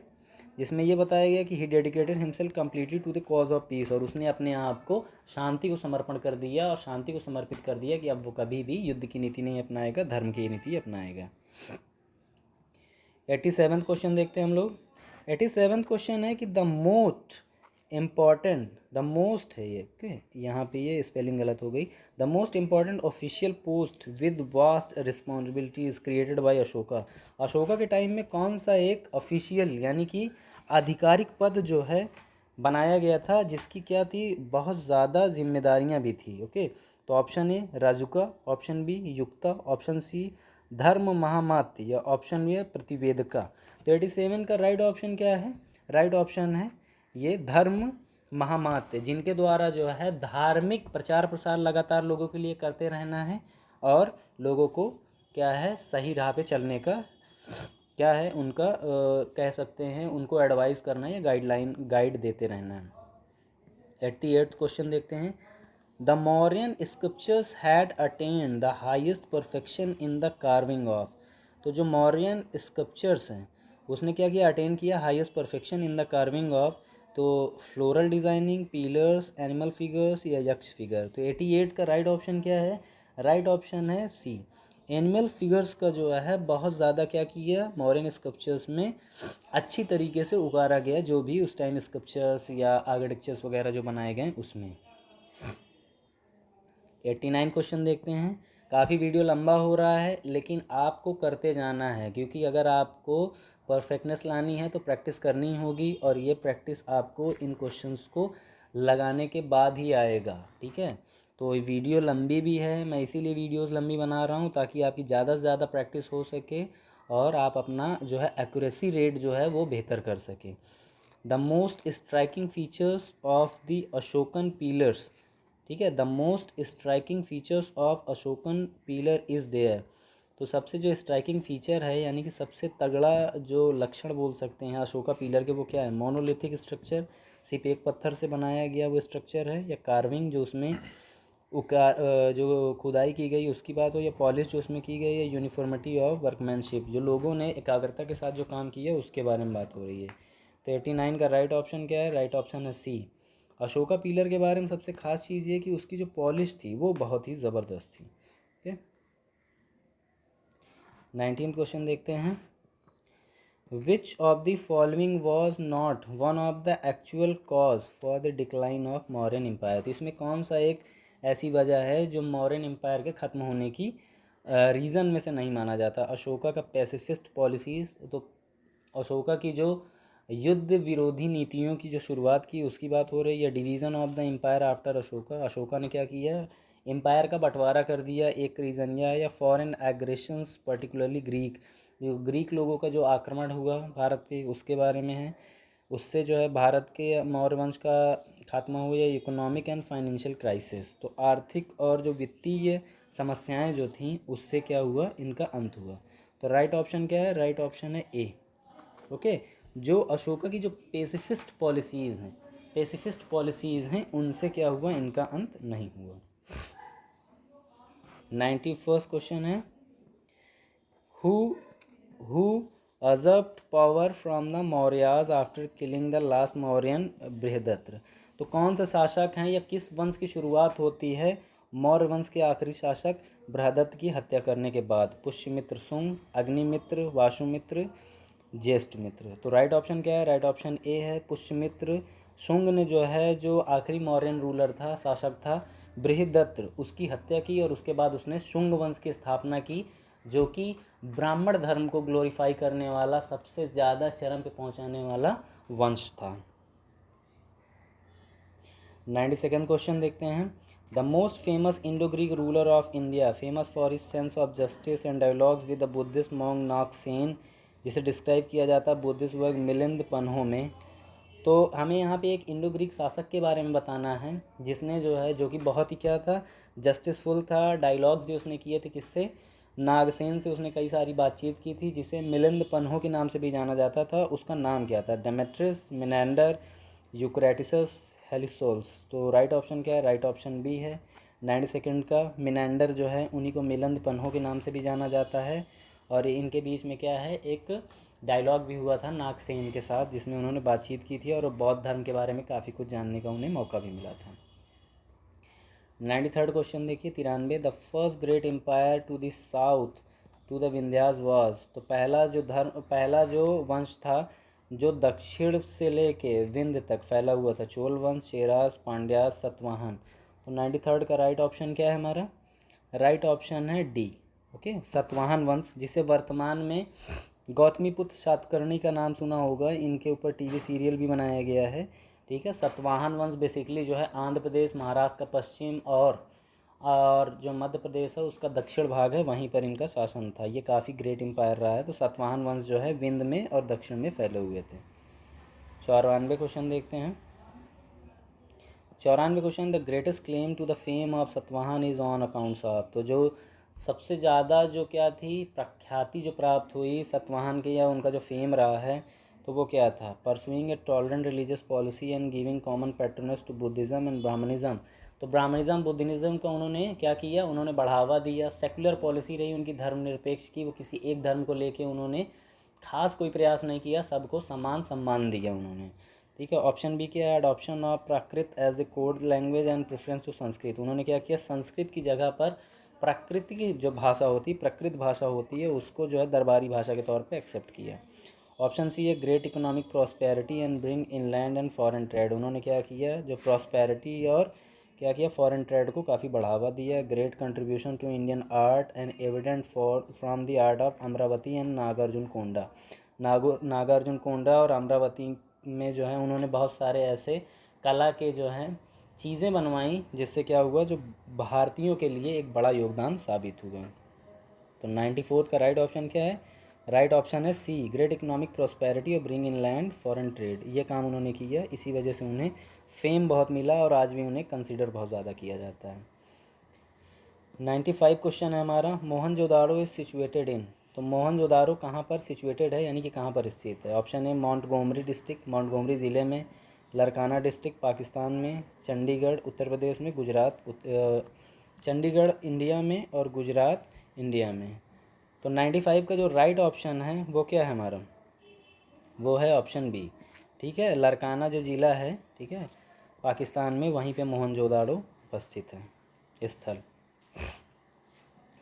[SPEAKER 1] जिसमें ये बताया गया कि he dedicated himself completely to the cause of peace, और उसने अपने आप को शांति को समर्पण कर दिया और शांति को समर्पित कर दिया कि अब वो कभी भी युद्ध की नीति नहीं अपनाएगा, धर्म की नीति अपनाएगा। 87 क्वेश्चन देखते हैं हम लोग। 87 क्वेश्चन है कि the most important, the most है ये, ओके, यहाँ पे ये स्पेलिंग गलत हो गई, the most important official post with vast responsibilities created by Ashoka. Ashoka के टाइम में कौन सा एक ऑफिशियल यानी कि आधिकारिक पद जो है बनाया गया था जिसकी क्या थी, बहुत ज़्यादा जिम्मेदारियाँ भी थी, ओके। तो option A Rajuka, option B Yukta, option C Dharma Mahamatya, या ऑप्शन बी है प्रतिवेदका। तो 87 का राइट ऑप्शन क्या है, राइट ऑप्शन है ये धर्म महामात्य, जिनके द्वारा जो है धार्मिक प्रचार प्रसार लगातार लोगों के लिए करते रहना है और लोगों को क्या है, सही राह पे चलने का क्या है उनका कह सकते हैं, उनको एडवाइस करना है या गाइड देते रहना है। 88 क्वेश्चन देखते हैं, the Mauryan scriptures had attend the highest perfection in the carving of. तो जो मौर्यन स्क्रिप्चर्स हैं उसने क्या किया, अटेन किया highest perfection in the carving of तो floral designing, pillars, animal figures या यक्ष फिगर। तो 88 का राइट ऑप्शन क्या है? राइट ऑप्शन है सी, एनिमल फिगर्स का जो है बहुत ज़्यादा क्या किया मॉडर्न स्कल्पचर्स में अच्छी तरीके से उतारा गया, जो भी उस टाइम स्कल्पचर्स या आर्किटेक्चर्स वगैरह जो बनाए गए उसमें। 89 क्वेश्चन देखते हैं। काफ़ी वीडियो लंबा हो रहा है लेकिन आपको करते जाना है, क्योंकि अगर आपको परफेक्टनेस लानी है तो प्रैक्टिस करनी होगी, और ये प्रैक्टिस आपको इन क्वेश्चंस को लगाने के बाद ही आएगा। ठीक है, तो ये वीडियो लंबी भी है, मैं इसीलिए वीडियोस लंबी बना रहा हूँ ताकि आपकी ज़्यादा से ज़्यादा प्रैक्टिस हो सके और आप अपना जो है एक्यूरेसी रेट जो है वो बेहतर कर सके। The most striking features of the Ashokan pillars, ठीक है, the most striking features of Ashokan pillar is there. तो सबसे जो स्ट्राइकिंग फीचर है यानी कि सबसे तगड़ा जो लक्षण बोल सकते हैं अशोका पिलर के, वो क्या है? मोनोलिथिक स्ट्रक्चर, सिर्फ एक पत्थर से बनाया गया वो स्ट्रक्चर है, या कार्विंग जो उसमें जो खुदाई की गई उसकी बात हो, या पॉलिश जो उसमें की गई है, यूनिफॉर्मिटी ऑफ वर्कमैनशिप, जो लोगों ने एकाग्रता के साथ जो काम किया है उसके बारे में बात हो रही है। तो 89 का राइट ऑप्शन क्या है? राइट ऑप्शन है सी। अशोका पिलर के बारे में सबसे खास चीज़ ये कि उसकी जो पॉलिश थी वो बहुत ही ज़बरदस्त थी। ठीक है, 19 क्वेश्चन देखते हैं। Which of the following was not one of the actual cause for the decline of Mauryan empire. तो इसमें कौन सा एक ऐसी वजह है जो मौर्यन एम्पायर के ख़त्म होने की रीज़न में से नहीं माना जाता? अशोका का पैसिफिस्ट पॉलिसीज़, तो अशोका की जो युद्ध विरोधी नीतियों की जो शुरुआत की उसकी बात हो रही है। Division of the empire after Ashoka, Ashoka ने क्या किया? एम्पायर का बंटवारा कर दिया, एक रीज़न। या फॉरेन एग्रेशंस पर्टिकुलरली ग्रीक, जो ग्रीक लोगों का जो आक्रमण हुआ भारत पे उसके बारे में है, उससे जो है भारत के मौर्य वंश का खात्मा हुआ। या इकोनॉमिक एंड फाइनेंशियल क्राइसिस, तो आर्थिक और जो वित्तीय समस्याएं जो थीं उससे क्या हुआ? इनका अंत हुआ। तो राइट ऑप्शन क्या है? राइट ऑप्शन है ए। ओके, जो अशोका की जो पेसिफिस्ट पॉलिसीज़ हैं उनसे क्या हुआ? इनका अंत नहीं हुआ। 91st क्वेश्चन है, who usurped power from the Mauryas after killing the last Mauryan Brihadratha. तो कौन सा शासक हैं या किस वंश की शुरुआत होती है मौर्य वंश के आखिरी शासक बृहदत्त की हत्या करने के बाद? पुष्यमित्र शुंग, अग्निमित्र, वासुमित्र, ज्येष्ठ मित्र। तो राइट ऑप्शन क्या है? राइट ऑप्शन ए है पुष्यमित्र शुंग ने जो है जो आखिरी मौर्यन रूलर था, शासक था बृहदत्त, उसकी हत्या की और उसके बाद उसने शुंग वंश की स्थापना की, जो कि ब्राह्मण धर्म को ग्लोरीफाई करने वाला सबसे ज़्यादा चरम पे पहुंचाने वाला वंश था। 92nd क्वेश्चन देखते हैं। The most famous Indo Greek ruler of India, famous for his sense of justice and dialogues with the Buddhist monk Nagasena, जिसे डिस्क्राइब किया जाता है बुद्धिस्ट वर्क मिलिंद पन्हों में। तो हमें यहाँ पे एक इंडो ग्रीक शासक के बारे में बताना है जिसने जो है जो कि बहुत ही क्या था? जस्टिसफुल था। डायलॉग्स भी उसने किए थे किससे? नागसेन से उसने कई सारी बातचीत की थी, जिसे मिलिंद पन्हों के नाम से भी जाना जाता था। उसका नाम क्या था? Demetrius, Menander, Eucratides, Heliocles. तो राइट ऑप्शन क्या है? राइट ऑप्शन बी है। 92nd का मिनेंडर जो है उन्हीं को मिलिंद पन्हों के नाम से भी जाना जाता है, और इनके बीच में क्या है? एक डायलॉग भी हुआ था नागसेन के साथ जिसमें उन्होंने बातचीत की थी, और बौद्ध धर्म के बारे में काफ़ी कुछ जानने का उन्हें मौका भी मिला था। 93rd क्वेश्चन देखिए, 93। The first great empire to the south to the Vindhyas was. तो पहला जो वंश था जो दक्षिण से लेके विंध्य तक फैला हुआ था, चोल वंश, चेरास, पांड्यास, सतवाहन। तो 93rd का राइट ऑप्शन क्या है हमारा? राइट ऑप्शन है डी। ओके, सतवाहन वंश, जिसे वर्तमान में गौतमीपुत्र सातकर्णी का नाम सुना होगा, इनके ऊपर टीवी सीरियल भी बनाया गया है। ठीक है, सतवाहन वंश बेसिकली जो है आंध्र प्रदेश, महाराष्ट्र का पश्चिम और जो मध्य प्रदेश है उसका दक्षिण भाग है, वहीं पर इनका शासन था। ये काफ़ी ग्रेट एम्पायर रहा है। तो सतवाहन वंश जो है विंध्य में और दक्षिण में फैले हुए थे। 94 क्वेश्चन देखते हैं। 94 question, the greatest claim to the fame of Satavahana is on accounts of. तो जो सबसे ज़्यादा जो क्या थी प्रख्याति जो प्राप्त हुई सतवाहन के, या उनका जो फेम रहा है, तो वो क्या था? Pursuing a tolerant religious policy and giving common patronage to Buddhism and Brahmanism. तो ब्राह्मणिज़्म बुद्धिज़्म का उन्होंने क्या किया? उन्होंने बढ़ावा दिया। सेकुलर पॉलिसी रही उनकी धर्मनिरपेक्ष की, वो किसी एक धर्म को लेके उन्होंने खास कोई प्रयास नहीं किया, सबको समान सम्मान दिया उन्होंने। ठीक है। ऑप्शन बी क्या है, adoption of Prakrit as the code language and preference to Sanskrit. उन्होंने क्या किया, संस्कृत की जगह पर प्राकृत की जो भाषा होती है, प्रकृत भाषा होती है, उसको जो है दरबारी भाषा के तौर पे एक्सेप्ट किया। ऑप्शन सी है great economic prosperity and bring inland and foreign trade. उन्होंने क्या किया, जो प्रॉस्पेरिटी और क्या किया, फॉरेन ट्रेड को काफ़ी बढ़ावा दिया। Great contribution to Indian art and evident for from the art of Amaravati and Nagarjunakonda. Nagarjunakonda और अमरावती में जो है उन्होंने बहुत सारे ऐसे कला के जो हैं चीज़ें बनवाई, जिससे क्या हुआ, जो भारतीयों के लिए एक बड़ा योगदान साबित हुआ। तो 94 का राइट ऑप्शन क्या है, राइट ऑप्शन है सी, ग्रेट इकोनॉमिक प्रॉस्पेरिटी और bring in land foreign trade. ये काम उन्होंने किया, इसी वजह से उन्हें फेम बहुत मिला और आज भी उन्हें कंसिडर बहुत ज़्यादा किया जाता है। 95 क्वेश्चन है हमारा, मोहनजोदाड़ो इज सिचुएटेड इन। तो मोहनजोदाड़ो कहाँ पर सिचुएटेड है, यानी कि कहाँ पर स्थित है। Option A Montgomery district, Montgomery ज़िले में, लरकाना डिस्ट्रिक्ट पाकिस्तान में, चंडीगढ़ उत्तर प्रदेश में, चंडीगढ़ इंडिया में और गुजरात इंडिया में। तो 95 का जो राइट ऑप्शन है वो क्या है हमारा, वो है ऑप्शन बी। ठीक है, लरकाना जो ज़िला है, ठीक है, पाकिस्तान में, वहीं पे मोहनजोदाड़ो उपस्थित है स्थल।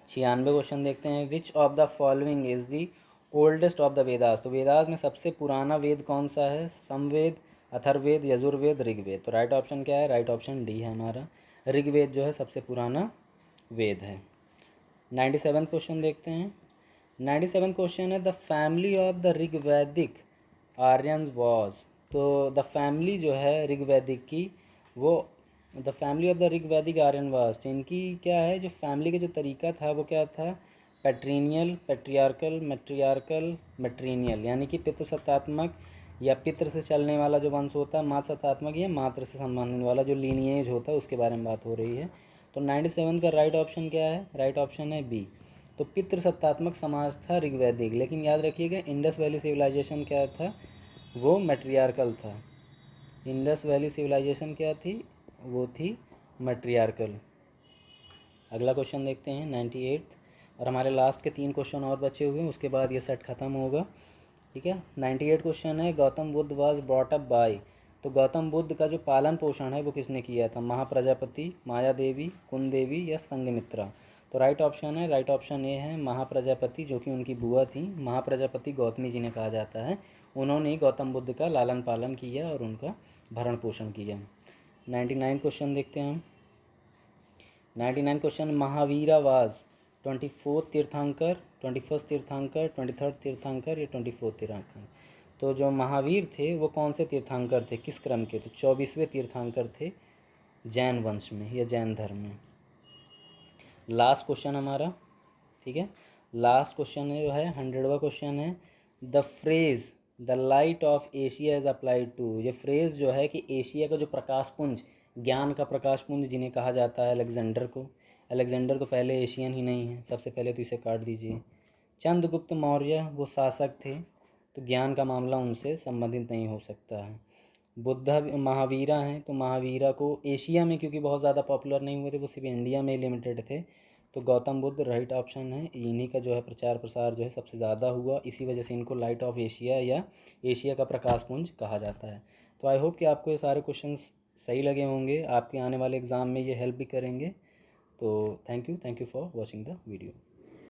[SPEAKER 1] 96 क्वेश्चन देखते हैं, which of the following is the oldest of the Vedas. तो वेदास में सबसे पुराना वेद कौन सा है, समवेद, अथर्ववेद, यजुर्वेद, ऋग्वेद। तो राइट ऑप्शन क्या है, राइट ऑप्शन डी है हमारा, ऋग्वेद जो है सबसे पुराना वेद है। 97 क्वेश्चन देखते हैं। 97 क्वेश्चन है, the family of the Rigvedic Aryan was. तो द फैमिली जो है ऋग्वैदिक की, वो the family of the Rigvedic Aryan was, तो इनकी क्या है, जो फैमिली का जो तरीका था वो क्या था, पैट्रीनियल, पैट्रियार्कल, मैट्रियार्कल, मैट्रीनियल, यानी कि पितृसत्तात्मक या पितृ से चलने वाला जो वंश होता है, मातृ सत्तात्मक या मातृ से संबंधित वाला जो लीनिएज होता है, उसके बारे में बात हो रही है। तो 97 का राइट ऑप्शन क्या है, राइट ऑप्शन है बी। तो पितृसत्तात्मक समाज था ऋग्वैदिक, लेकिन याद रखिएगा इंडस वैली सिविलाइजेशन क्या था, वो मैट्रियार्कल था। इंडस वैली सिविलाइजेशन क्या थी, वो थी मैट्रियार्कल। अगला क्वेश्चन देखते हैं 98, और हमारे लास्ट के 3 क्वेश्चन और बचे हुए हैं, उसके बाद ये सेट खत्म होगा। ठीक है, 98 क्वेश्चन है, Gautam Buddha was brought up by. तो गौतम बुद्ध का जो पालन पोषण है वो किसने किया था, महाप्रजापति, माया देवी, कुंद देवी या संघमित्रा। तो राइट ऑप्शन है, राइट ऑप्शन ए है महाप्रजापति, जो कि उनकी बुआ थी। महाप्रजापति गौतमी जी ने कहा जाता है, उन्होंने ही गौतम बुद्ध का लालन पालन किया और उनका भरण पोषण किया। 99 क्वेश्चन देखते हैं हम। 99 क्वेश्चन, महावीरा वाज 24th तीर्थंकर, 21st तीर्थंकर, 23rd तीर्थंकर या 24th तीर्थंकर। तो जो महावीर थे वो कौन से तीर्थंकर थे, किस क्रम के, तो 24वें तीर्थंकर थे जैन वंश में या जैन धर्म में। लास्ट क्वेश्चन हमारा, ठीक है, लास्ट क्वेश्चन है, जो है 100वां क्वेश्चन है, the phrase the light of Asia is applied to. ये फ्रेज जो है कि एशिया का जो प्रकाश पुंज, ज्ञान का प्रकाश पुंज जिन्हें कहा जाता है, अलेक्जेंडर को। अलेक्जेंडर तो पहले एशियन ही नहीं है, सबसे पहले तो इसे काट दीजिए। चंद्रगुप्त मौर्य वो शासक थे, तो ज्ञान का मामला उनसे संबंधित नहीं हो सकता है। बुद्धा महावीरा हैं, तो महावीरा को एशिया में क्योंकि बहुत ज़्यादा पॉपुलर नहीं हुए थे, वो सिर्फ इंडिया में लिमिटेड थे, तो गौतम बुद्ध राइट ऑप्शन है। इन्हीं का जो है प्रचार प्रसार जो है सबसे ज़्यादा हुआ, इसी वजह से इनको लाइट ऑफ एशिया या एशिया का प्रकाश पुंज कहा जाता है। तो आई होप कि आपको ये सारे क्वेश्चंस सही लगे होंगे, आपके आने वाले एग्ज़ाम में ये हेल्प भी करेंगे। तो thank you for watching the video.